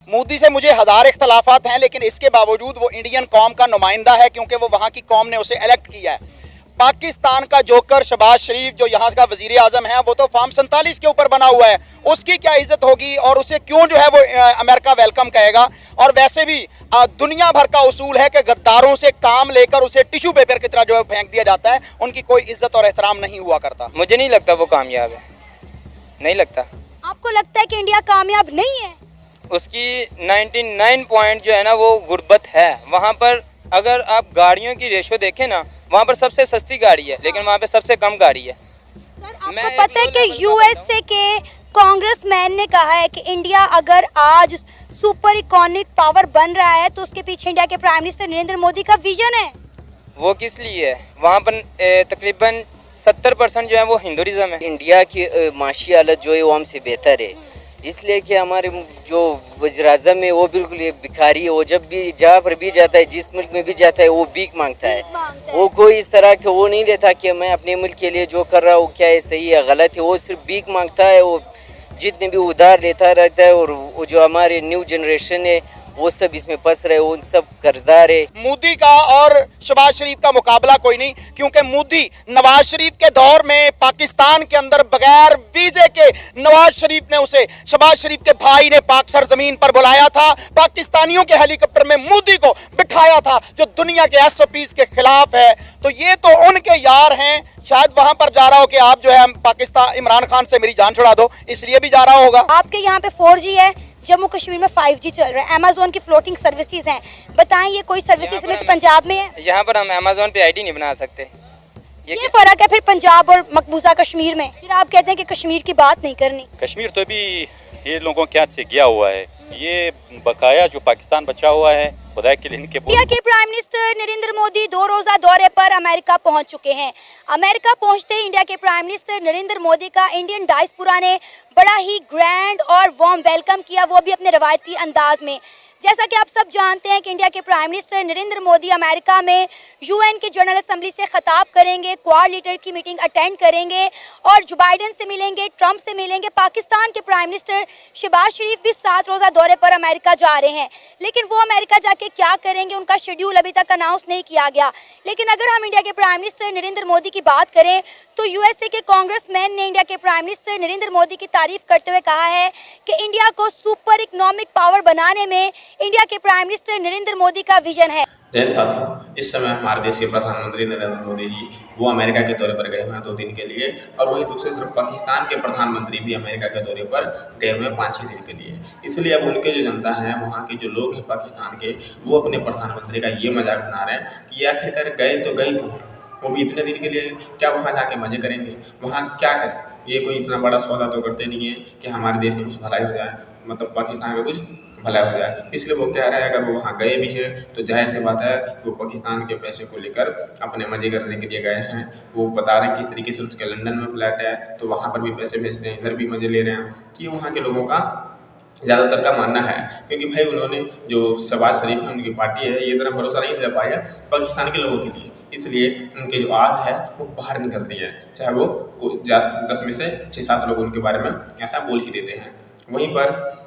मोदी से मुझे हजार इख्तलाफात हैं, लेकिन इसके बावजूद वो इंडियन कौम का नुमाइंदा है, क्योंकि वो वहाँ की कौम ने उसे इलेक्ट किया है। पाकिस्तान का जोकर शहबाज शरीफ जो यहाँ का वजीर आजम है, वो तो फॉर्म 47 के ऊपर बना हुआ है, उसकी क्या इज्जत होगी और उसे क्यों जो है वो अमेरिका वेलकम कहेगा। और वैसे भी दुनिया भर का उसूल है कि गद्दारों से काम लेकर उसे टिश्यू पेपर की तरह जो है फेंक दिया जाता है, उनकी कोई इज्जत और एहतराम नहीं हुआ करता। मुझे नहीं लगता वो कामयाब है, नहीं लगता। आपको लगता है कि इंडिया कामयाब नहीं है? उसकी 99 पॉइंट जो है ना वो गुर्बत है। वहाँ पर अगर आप गाड़ियों की रेशो देखें ना, वहाँ पर सबसे सस्ती गाड़ी है, लेकिन वहाँ पे सबसे कम गाड़ी है। सर, आपको पता है कि यूएसए के कांग्रेसमैन ने कहा है कि इंडिया अगर आज सुपर इकोनॉमिक पावर बन रहा है तो उसके पीछे इंडिया के प्राइम मिनिस्टर नरेंद्र मोदी का विजन है। वो किस लिए है? वहाँ पर तकरीबन 70% जो है वो हिंदुइज्म है। इंडिया की माशी हालत जो है वो हमसे बेहतर है, इसलिए कि हमारे जो वज़ीर-ए-आज़म है वो बिल्कुल ये भिखारी है। वो जब भी जहाँ पर भी जाता है, जिस मुल्क में भी जाता है, वो भीख मांगता है। वो कोई इस तरह के वो नहीं लेता कि मैं अपने मुल्क के लिए जो कर रहा हूँ क्या है सही है गलत है। वो सिर्फ भीख मांगता है, वो जितने भी उधार लेता रहता है। और वो जो हमारे न्यू जनरेशन है वो सब इसमें फंस रहे, उन सब कर्जदार है। मोदी का और शहबाज शरीफ का मुकाबला कोई नहीं, क्योंकि मोदी नवाज शरीफ के दौर में पाकिस्तान के अंदर बगैर वीजे के नवाज शरीफ ने उसे शहबाज शरीफ के भाई ने पाक सरजमीन पर बुलाया था, पाकिस्तानियों के हेलीकॉप्टर में मोदी को बिठाया था, जो दुनिया के एसओपीज के खिलाफ है। तो ये तो उनके यार हैं, शायद वहां पर जा रहा हो कि आप जो है पाकिस्तान इमरान खान से मेरी जान छुड़ा दो, इसलिए भी जा रहा होगा। आपके यहाँ पे 4G है, जम्मू कश्मीर में 5G चल रहा है, अमेज़न की फ्लोटिंग सर्विसेज हैं। बताएं ये कोई सर्विसेज में पंजाब में है? यहाँ पर हम अमेज़न पे आईडी नहीं बना सकते। ये फर्क है फिर पंजाब और मकबूजा कश्मीर में। फिर आप कहते हैं कि कश्मीर की बात नहीं करनी। कश्मीर तो भी ये लोगों के हाथ से गया हुआ है, ये बकाया जो पाकिस्तान बचा हुआ है खुदा के लिए इनके। इंडिया के प्राइम मिनिस्टर नरेंद्र मोदी 2 रोजा दौरे पर अमेरिका पहुंच चुके हैं। अमेरिका पहुंचते ही इंडिया के प्राइम मिनिस्टर नरेंद्र मोदी का इंडियन डायस्पोरा ने बड़ा ही ग्रैंड और वार्म वेलकम किया, वो भी अपने रवायती अंदाज में। जैसा कि आप सब जानते हैं कि इंडिया के prime minister Narendra Modi America में यूएन की जनरल असेंबली से खिताब करेंगे, क्वाड लीडर की मीटिंग अटेंड करेंगे और जो बाइडेन से मिलेंगे, ट्रंप से मिलेंगे। पाकिस्तान के प्राइम मिनिस्टर शहबाज शरीफ भी 7 रोज़ा दौरे पर अमेरिका जा रहे हैं, लेकिन वो अमेरिका जाके क्या करेंगे उनका शेड्यूल अभी तक अनाउंस नहीं किया गया। लेकिन अगर हम इंडिया के प्राइम मिनिस्टर नरेंद्र मोदी की बात करें तो यूएसए के कांग्रेसमैन ने इंडिया के प्राइम मिनिस्टर नरेंद्र मोदी की तारीफ करते हुए कहा है कि इंडिया को सुपर इकोनॉमिक पावर बनाने में इंडिया के प्राइम मिनिस्टर नरेंद्र मोदी का विजन है। जैन साथियों, इस समय हमारे देश के प्रधानमंत्री नरेंद्र मोदी जी वो अमेरिका के दौरे पर गए हुए हैं 2 दिन के लिए, और वहीं दूसरी तरफ पाकिस्तान के प्रधानमंत्री भी अमेरिका के दौरे पर गए हुए हैं 5-6 दिन के लिए। इसलिए अब उनके जो जनता है, वहाँ के जो लोग हैं पाकिस्तान के, वो अपने प्रधानमंत्री का ये मजाक बना रहे हैं कि आखिरकार गए तो गए क्यों, वो भी इतने दिन के लिए, क्या वहाँ जाके मजे करेंगे, वहाँ क्या करें। ये कोई इतना बड़ा सौदा तो करते नहीं है कि हमारे देश में कुछ भलाई हो जाए, मतलब पाकिस्तान में कुछ भला हो जाए। इसलिए वो कह रहे हैं अगर वो वहाँ गए भी हैं तो जाहिर सी बात है वो पाकिस्तान के पैसे को लेकर अपने मजे करने के लिए गए हैं। वो बता रहे हैं किस तरीके से उसके लंदन में फ्लैट है तो वहाँ पर भी पैसे भेजते हैं, इधर भी मजे ले रहे हैं, कि वहाँ के लोगों का ज़्यादातर का मानना है। क्योंकि भाई उन्होंने जो शहबाज शरीफ है, उनकी पार्टी है, ये इतना भरोसा नहीं दे पाया पाकिस्तान के लोगों के लिए, इसलिए उनकी जो आग है वो बाहर निकल रही है, चाहे वो 10 में से 6-7 लोग उनके बारे में ऐसा बोल ही देते हैं। वहीं पर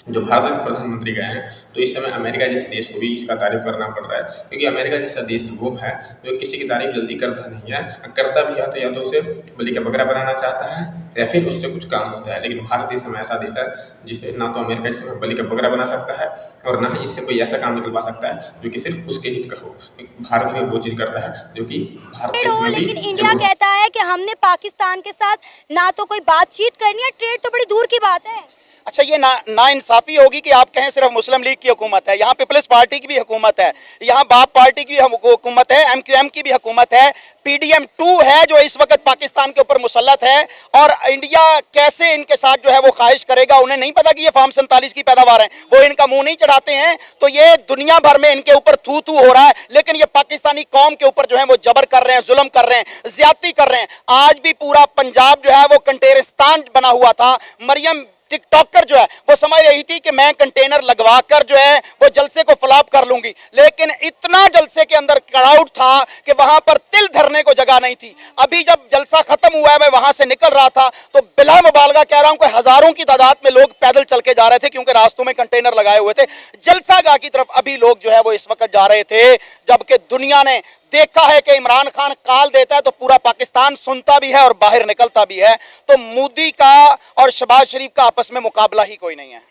जो भारत के प्रधानमंत्री गए हैं तो इस समय अमेरिका जैसे देश को भी इसका तारीफ करना पड़ रहा है, क्योंकि अमेरिका जैसा देश वो है जो किसी की तारीफ जल्दी करता नहीं है, करता भी है तो या तो उसे बलि का बकरा बनाना चाहता है या फिर उससे कुछ काम होता है। लेकिन भारत इस समय ऐसा देश है जिसे ना तो अमेरिका इस समय बलि का बकरा बना सकता है और ना ही इससे कोई ऐसा काम निकलवा सकता है जो कि सिर्फ उसके हित का हो। भारत में वो चीज़ करता है जो कि भारत के हित में भी। लेकिन इंडिया कहता है कि हमने पाकिस्तान के साथ ना तो कोई बातचीत करनी है, ट्रेड तो बड़ी दूर की बात है। अच्छा, ये ना इंसाफी होगी कि आप कहें सिर्फ मुस्लिम लीग की हुकूमत है, यहाँ पीपल्स पार्टी की भी हुकूमत है, यहाँ बाप पार्टी की भी हुकूमत है, MQM की भी हुकूमत है, PDM 2 है जो इस वक्त पाकिस्तान के ऊपर मुसल्लत है। और इंडिया कैसे इनके साथ जो है वो ख्वाहिश करेगा? उन्हें नहीं पता कि ये फॉर्म 47 की पैदावार है, वो इनका मुंह नहीं चढ़ाते हैं। तो ये दुनिया भर में इनके ऊपर थू थू हो रहा है, लेकिन ये पाकिस्तानी कौम के ऊपर जो है वो जबर कर रहे हैं, जुल्म कर रहे हैं, ज्यादती कर रहे हैं। आज भी पूरा पंजाब जो है वो कंटेरिस्तान बना हुआ था। मरियम टिकटॉकर जो है वो समझ रही थी कि मैं कंटेनर लगवा कर जो है वो जलसे को फ्लॉप कर लूंगी, लेकिन इतना जलसे के अंदर क्राउड था कि वहां पर तिल धरने को जगह नहीं थी। अभी जब जलसा खत्म हुआ है, मैं वहां से निकल रहा था तो बिला मुबालगा कह रहा हूं कि हजारों की तादाद में लोग पैदल चल के जा रहे थे, क्योंकि रास्तों में कंटेनर लगाए हुए थे। जलसागाह की तरफ अभी लोग जो है वो इस वक्त जा रहे थे, जबकि दुनिया ने देखा है कि इमरान खान कॉल देता है तो पूरा पाकिस्तान सुनता भी है और बाहर निकलता भी है। तो मोदी का और शहबाज शरीफ का आपस में मुकाबला ही कोई नहीं है।